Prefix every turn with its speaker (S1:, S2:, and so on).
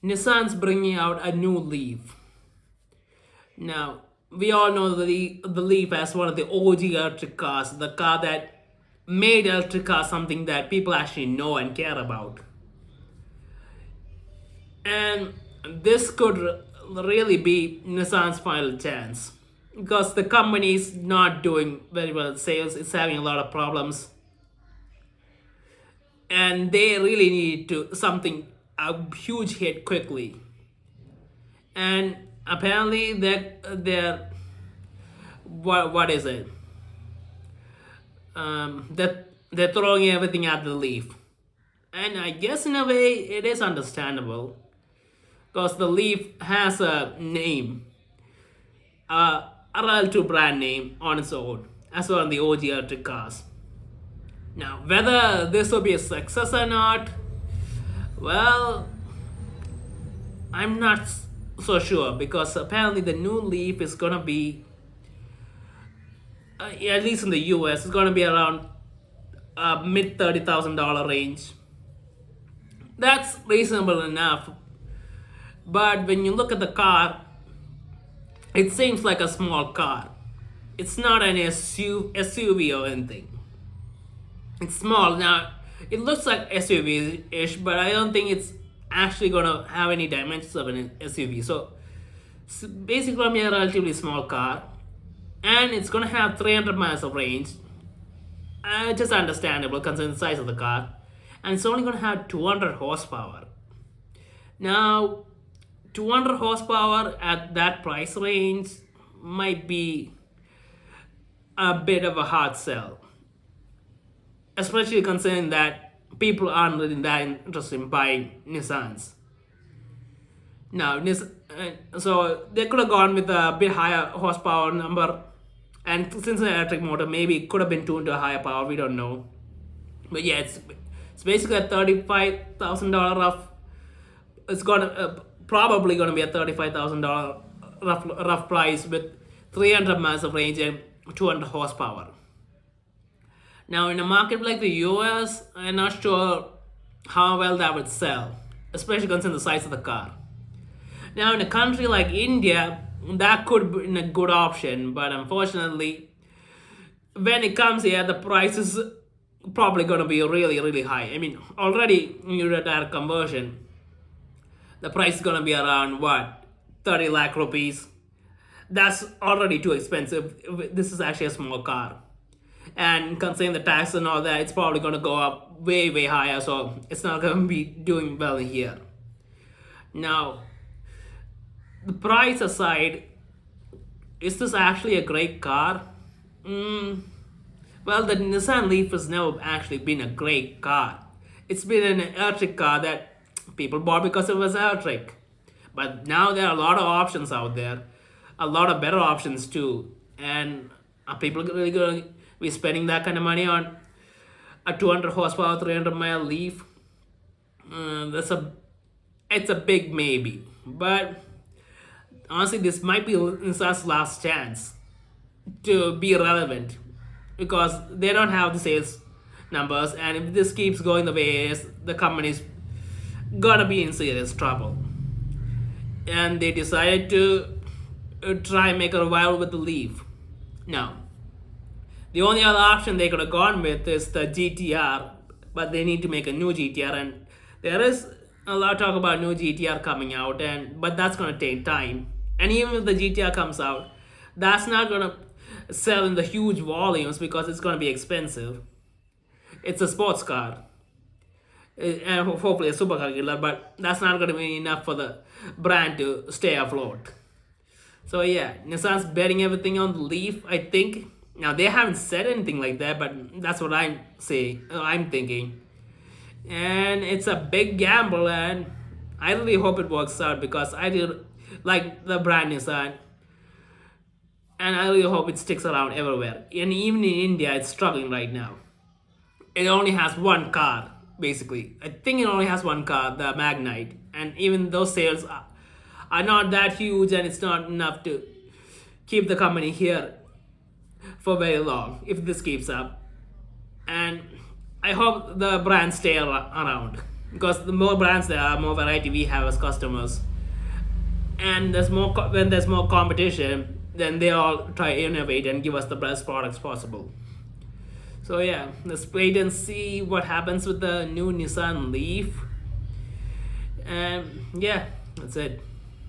S1: Nissan's bringing out a new Leaf. Now, we all know the Leaf as one of the OG electric cars, the car that made electric cars something that people actually know and care about. And this could really be Nissan's final chance because the company is not doing very well in sales, it's having a lot of problems, and they really need to something a huge hit quickly. And apparently they're what is it? They're throwing everything at the Leaf, and I guess in a way it is understandable because the Leaf has a name, a relative brand name on its own, as well as the OG electric cars. Now, whether this will be a success or not, well, I'm not so sure because apparently the new Leaf is gonna be, at least in the US, it's gonna be around mid $30,000 range. That's reasonable enough, but when you look at the car, it seems like a small car. It's not an SUV or anything. It's small. Now, it looks like SUV-ish, but I don't think it's actually gonna have any dimensions of an SUV. So it's basically gonna be a relatively small car, and it's gonna have 300 miles of range. Just understandable considering the size of the car, and it's only gonna have 200 horsepower. Now, 200 horsepower at that price range might be a bit of a hard sell, especially considering that people aren't really that interested in buying Nissans. Now, so they could have gone with a bit higher horsepower number, and since an electric motor, maybe it could have been tuned to a higher power. We don't know, but yeah, it's basically a $35,000 rough. It's gonna probably gonna be a $35,000 rough price with 300 miles of range and 200 horsepower. Now, in a market like the US, I'm not sure how well that would sell, especially considering the size of the car. Now, in a country like India, that could be a good option, but unfortunately, when it comes here, the price is probably going to be really, really high. I mean, already in your direct conversion, the price is going to be around what, 30 lakh rupees. That's already too expensive. This is actually a small car, and considering the tax and all that, it's probably going to go up way, way higher, so it's not going to be doing well here. Now, the price aside, is this actually a great car? Well, the Nissan Leaf has never actually been a great car. It's been an electric car that people bought because it was electric. But now there are a lot of options out there, a lot of better options too. And are people really going to be spending that kind of money on a 200 horsepower, 300-mile Leaf? It's a big maybe. But honestly, this might be Nissan's last chance to be relevant because they don't have the sales numbers, and if this keeps going the way it is, the company's gonna be in serious trouble. And they decided to try and make a revival with the Leaf. Now, the only other option they could have gone with is the GTR, but they need to make a new GTR, and there is a lot of talk about new GTR coming out, but that's gonna take time. And even if the GTR comes out, that's not gonna sell in the huge volumes because it's gonna be expensive. It's a sports car, and hopefully a supercar killer, but that's not gonna be enough for the brand to stay afloat. So yeah, Nissan's betting everything on the Leaf, I think. Now, they haven't said anything like that, but that's what I'm thinking. And it's a big gamble, and I really hope it works out because I do like the brand Nissan, and I really hope it sticks around everywhere. And even in India, it's struggling right now. It only has one car, basically. I think it only has one car, the Magnite, and even those sales are not that huge, and it's not enough to keep the company here for very long if this keeps up. And I hope the brand stay around. because the more brands there are, more variety we have as customers. And when there's more competition, then they all try to innovate and give us the best products possible. So yeah, let's wait and see what happens with the new Nissan Leaf. And yeah, that's it.